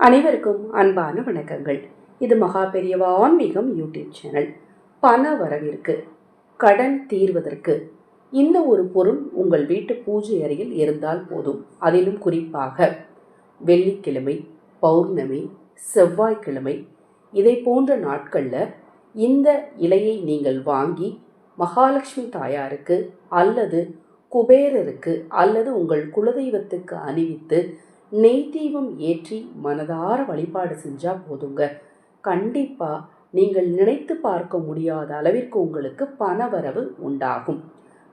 அனைவருக்கும் அன்பான வணக்கங்கள். இது மகா பெரியவா ஆன்மீகம் யூடியூப் சேனல். பண வரவிற்கு, கடன் தீர்வதற்கு இந்த ஒரு பொருள் உங்கள் வீட்டு பூஜை அறையில் இருந்தால் போதும். அதிலும் குறிப்பாக வெள்ளிக்கிழமை, பௌர்ணமி, செவ்வாய்க்கிழமை இதை போன்ற நாட்களில் இந்த இலையை நீங்கள் வாங்கி மகாலட்சுமி தாயாருக்கு அல்லது குபேரருக்கு அல்லது உங்கள் குலதெய்வத்துக்கு அணிவித்து நெய் தீபம் ஏற்றி மனதார வழிபாடு செஞ்சால் போதுங்க. கண்டிப்பாக நீங்கள் நினைத்து பார்க்க முடியாத அளவிற்கு உங்களுக்கு பணவரவு உண்டாகும்.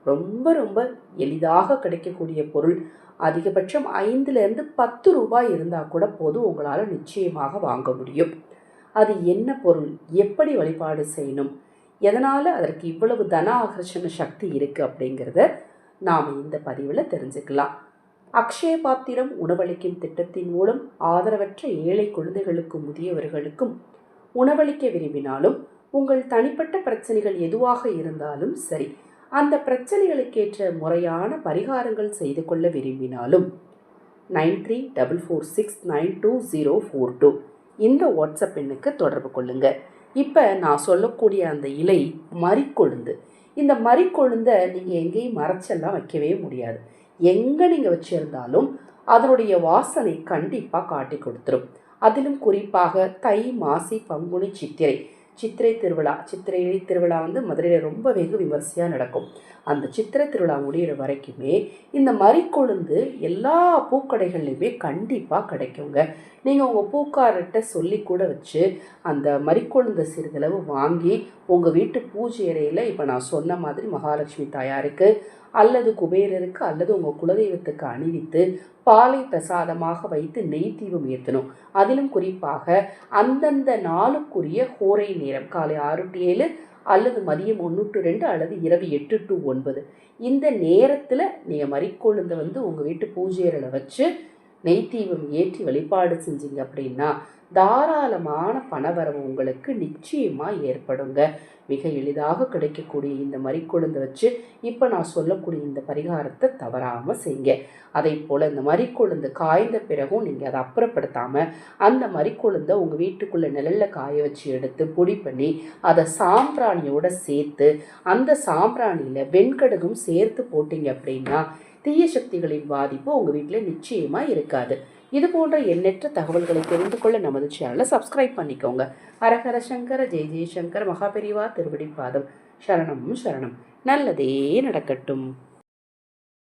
ரொம்ப ரொம்ப எளிதாக கிடைக்கக்கூடிய பொருள். அதிகபட்சம் 5லேருந்து 10 ரூபாய் இருந்தால் கூட போதும், உங்களால் நிச்சயமாக வாங்க முடியும். அது என்ன பொருள், எப்படி வழிபாடு செய்யணும், எதனால் அதற்கு இவ்வளவு தன ஆகர்ஷண சக்தி இருக்குது அப்படிங்கிறத நாம் இந்த பதிவில் தெரிஞ்சுக்கலாம். அக்ஷய பாத்திரம் உணவளிக்கும் திட்டத்தின் மூலம் ஆதரவற்ற ஏழை குழந்தைகளுக்கும் முதியவர்களுக்கும் உணவளிக்க விரும்பினாலும், உங்கள் தனிப்பட்ட பிரச்சனைகள் எதுவாக இருந்தாலும் சரி, அந்த பிரச்சனைகளுக்கேற்ற முறையான பரிகாரங்கள் செய்து கொள்ள விரும்பினாலும் 9344692042 இந்த வாட்ஸ்அப் எண்ணுக்கு தொடர்பு கொள்ளுங்க. இப்போ நான் சொல்லக்கூடிய அந்த இலை மறிக்கொழுந்து. இந்த மறிக்கொழுந்தை நீங்கள் எங்கேயும் மறைச்செல்லாம் வைக்கவே முடியாது. எங்கே நீங்கள் வச்சுருந்தாலும் அதனுடைய வாசனை கண்டிப்பாக காட்டி கொடுத்துரும். அதிலும் குறிப்பாக தை, மாசி, பங்குனி, சித்திரை திருவிழா மதுரையில் ரொம்ப வெகு விமர்சையாக நடக்கும். அந்த சித்திரை திருவிழா முடிகிற வரைக்குமே இந்த மறிக்கொழுந்து எல்லா பூக்கடைகள்லையுமே கண்டிப்பாக கிடைக்குங்க. நீங்கள் உங்கள் பூக்கார்கிட்ட சொல்லி கூட வச்சு அந்த மறிக்கொழுந்தை சிறிதளவு வாங்கி உங்கள் வீட்டு பூஜை அறையில் இப்போ நான் சொன்ன மாதிரி மகாலட்சுமி தாயாருக்கு அல்லது குபேரருக்கு அல்லது உங்கள் குலதெய்வத்துக்கு அணிவித்து பாலை பிரசாதமாக வைத்து நெய் தீபம் ஏற்றணும். அதிலும் குறிப்பாக அந்தந்த நாளுக்குரிய ஹோரை நேரம் காலை 6 to 7 அல்லது மதியம் 1 to 2 அல்லது இரவு 8 to 9 இந்த நேரத்தில் நீங்கள் மறிக்கொழுந்தை உங்கள் வீட்டு பூஜை அறையில் வச்சு நெய் தீபம் ஏற்றி வழிபாடு செஞ்சீங்க அப்படின்னா தாராளமான பணவரவு உங்களுக்கு நிச்சயமாக ஏற்படுங்க. மிக எளிதாக கிடைக்கக்கூடிய இந்த மறிக்கொழுந்தை வச்சு இப்போ நான் சொல்லக்கூடிய இந்த பரிகாரத்தை தவறாமல் செய்யுங்க. அதே போல் இந்த மறிக்கொழுந்து காய்ந்த பிறகும் நீங்கள் அதை அப்புறப்படுத்தாமல் அந்த மறிக்கொழுந்தை உங்கள் வீட்டுக்குள்ளே நிழலில் காய வச்சு எடுத்து பொடி பண்ணி அதை சாம்பிராணியோடு சேர்த்து அந்த சாம்பிராணியில் வெண்கடுகும் சேர்த்து போட்டிங்க அப்படின்னா தீய சக்திகளின் பாதிப்பு உங்கள் வீட்டில் நிச்சயமாக இருக்காது. இது போன்ற எண்ணற்ற தகவல்களை தெரிந்து கொள்ள நமது சேனலை சப்ஸ்கிரைப் பண்ணிக்கோங்க. ஹரஹர சங்கர, ஜெய ஜெயசங்கர், மகாபெரிவா திருவடிப்பாதம். சரணம் சரணம். நல்லதே நடக்கட்டும்.